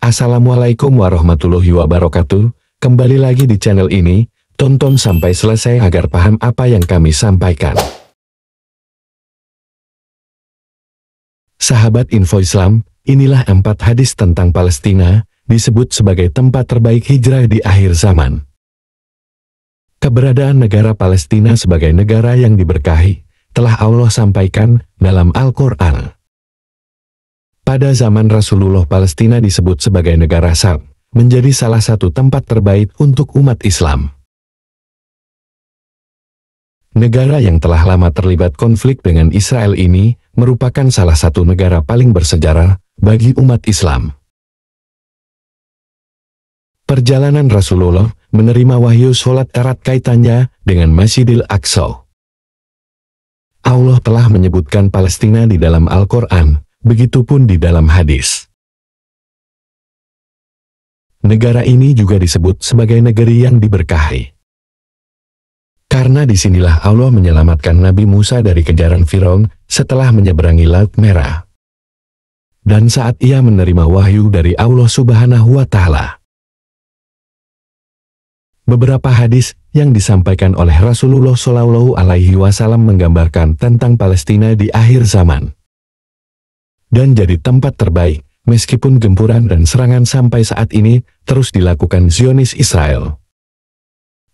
Assalamualaikum warahmatullahi wabarakatuh. Kembali lagi di channel ini, tonton sampai selesai agar paham apa yang kami sampaikan. Sahabat Info Islam, inilah 4 hadis tentang Palestina, disebut sebagai tempat terbaik hijrah di akhir zaman. Keberadaan negara Palestina sebagai negara yang diberkahi, telah Allah sampaikan dalam Al-Quran. Pada zaman Rasulullah, Palestina disebut sebagai negara Syam, menjadi salah satu tempat terbaik untuk umat Islam. Negara yang telah lama terlibat konflik dengan Israel ini, merupakan salah satu negara paling bersejarah bagi umat Islam. Perjalanan Rasulullah menerima wahyu sholat erat kaitannya dengan Masjidil Aqsa. Allah telah menyebutkan Palestina di dalam Al-Quran, begitupun di dalam hadis. Negara ini juga disebut sebagai negeri yang diberkahi. Karena disinilah Allah menyelamatkan Nabi Musa dari kejaran Firaun setelah menyeberangi Laut Merah. Dan saat ia menerima wahyu dari Allah Subhanahu wa Ta'ala. Beberapa hadis yang disampaikan oleh Rasulullah Shallallahu Alaihi Wasallam menggambarkan tentang Palestina di akhir zaman. Dan jadi tempat terbaik, meskipun gempuran dan serangan sampai saat ini terus dilakukan Zionis Israel.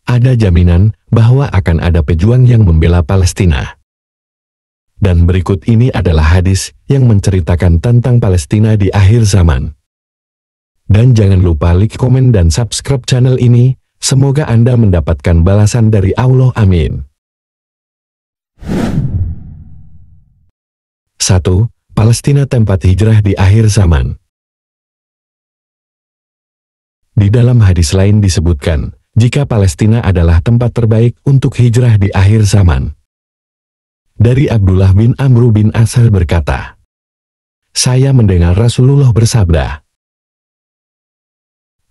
Ada jaminan bahwa akan ada pejuang yang membela Palestina. Dan berikut ini adalah hadis yang menceritakan tentang Palestina di akhir zaman. Dan jangan lupa like, komen, dan subscribe channel ini, semoga Anda mendapatkan balasan dari Allah. Amin. 1. Palestina tempat hijrah di akhir zaman. Di dalam hadis lain disebutkan, jika Palestina adalah tempat terbaik untuk hijrah di akhir zaman. Dari Abdullah bin Amr bin As berkata, saya mendengar Rasulullah bersabda,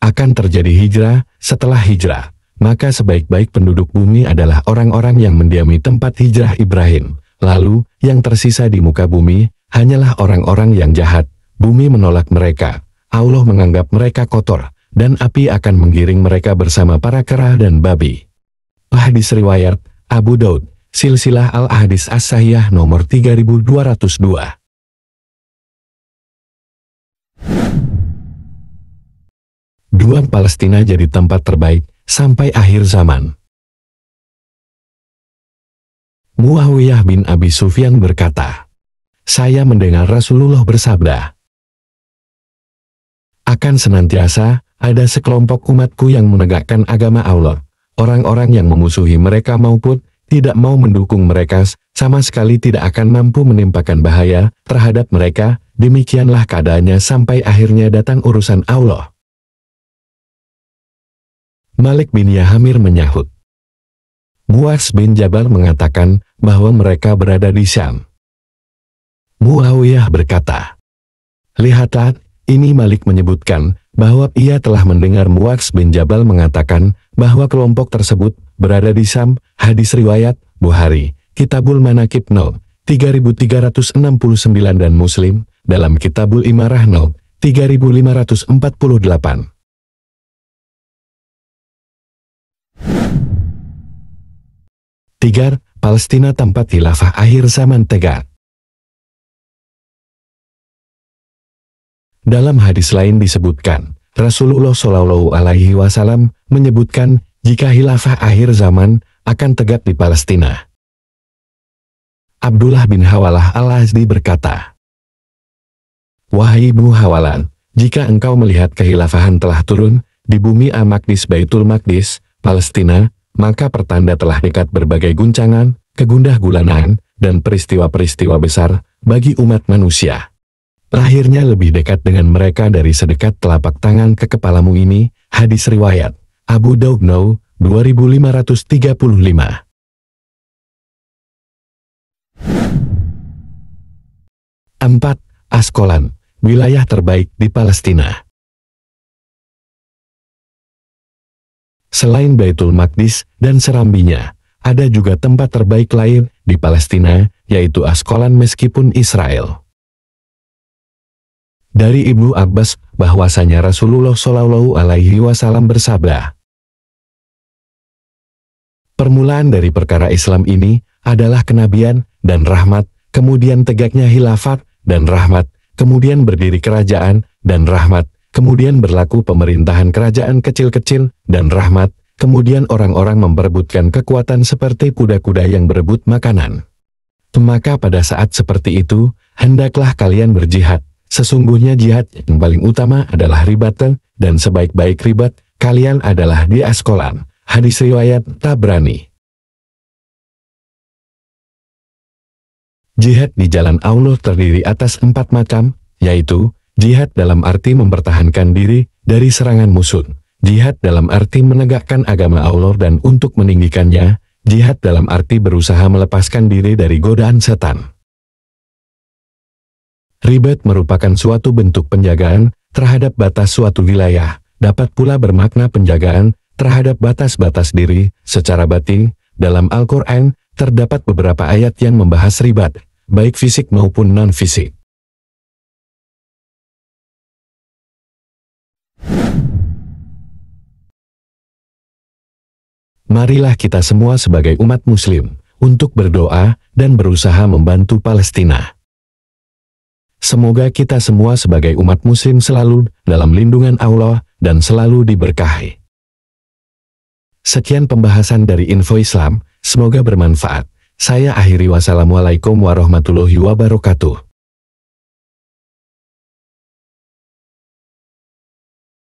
akan terjadi hijrah setelah hijrah, maka sebaik-baik penduduk bumi adalah orang-orang yang mendiami tempat hijrah Ibrahim, lalu yang tersisa di muka bumi hanyalah orang-orang yang jahat. Bumi menolak mereka, Allah menganggap mereka kotor, dan api akan menggiring mereka bersama para kera dan babi. Hadis riwayat Abu Daud, Silsilah Al-Ahadits As-Sahihah nomor 3202. Dua, Palestina jadi tempat terbaik sampai akhir zaman. Muawiyah bin Abi Sufyan berkata, saya mendengar Rasulullah bersabda, akan senantiasa ada sekelompok umatku yang menegakkan agama Allah. Orang-orang yang memusuhi mereka maupun tidak mau mendukung mereka sama sekali tidak akan mampu menimpakan bahaya terhadap mereka. Demikianlah keadaannya sampai akhirnya datang urusan Allah. Malik bin Yahamir menyahut, Muaz bin Jabal mengatakan bahwa mereka berada di Syam. Muawiyah berkata, lihatlah, ini Malik menyebutkan bahwa ia telah mendengar Muaz bin Jabal mengatakan bahwa kelompok tersebut berada di Syam. Hadis riwayat Bukhari, Kitabul Manaqib 3369 dan Muslim dalam Kitabul Imarah 3548. 3. Palestina tempat khilafah akhir zaman tegak. Dalam hadis lain disebutkan, Rasulullah Shallallahu Alaihi Wasallam menyebutkan jika khilafah akhir zaman akan tegak di Palestina. Abdullah bin Hawalah Al-Azdi berkata, wahai Ibnu Hawalan, jika engkau melihat kekhilafahan telah turun di bumi Al-Maqdis Baitul Maqdis, Palestina, maka pertanda telah dekat berbagai guncangan, kegundah-gulanan, dan peristiwa-peristiwa besar bagi umat manusia. Lahirnya lebih dekat dengan mereka dari sedekat telapak tangan ke kepalamu ini. Hadis riwayat Abu Daud 2535. 4. Askolan, wilayah terbaik di Palestina. Selain Baitul Maqdis dan serambinya, ada juga tempat terbaik lain di Palestina, yaitu Askolan meskipun Israel. Dari Ibnu Abbas, bahwasanya Rasulullah Shallallahu Alaihi Wasallam bersabda, permulaan dari perkara Islam ini adalah kenabian dan rahmat, kemudian tegaknya khilafat dan rahmat, kemudian berdiri kerajaan dan rahmat, kemudian berlaku pemerintahan kerajaan kecil-kecil dan rahmat, kemudian orang-orang memperebutkan kekuatan seperti kuda-kuda yang berebut makanan. Maka pada saat seperti itu, hendaklah kalian berjihad. Sesungguhnya jihad yang paling utama adalah ribatan, dan sebaik-baik ribat, kalian adalah di Askolan. Hadis riwayat Tabrani. Jihad di jalan Allah terdiri atas 4 macam, yaitu, jihad dalam arti mempertahankan diri dari serangan musuh, jihad dalam arti menegakkan agama Allah dan untuk meninggikannya, jihad dalam arti berusaha melepaskan diri dari godaan setan. Ribat merupakan suatu bentuk penjagaan terhadap batas suatu wilayah, dapat pula bermakna penjagaan terhadap batas-batas diri secara batin. Dalam Al-Quran, terdapat beberapa ayat yang membahas ribat, baik fisik maupun non-fisik. Marilah kita semua sebagai umat muslim, untuk berdoa dan berusaha membantu Palestina. Semoga kita semua sebagai umat muslim selalu dalam lindungan Allah dan selalu diberkahi. Sekian pembahasan dari Info Islam, semoga bermanfaat. Saya akhiri wassalamualaikum warahmatullahi wabarakatuh.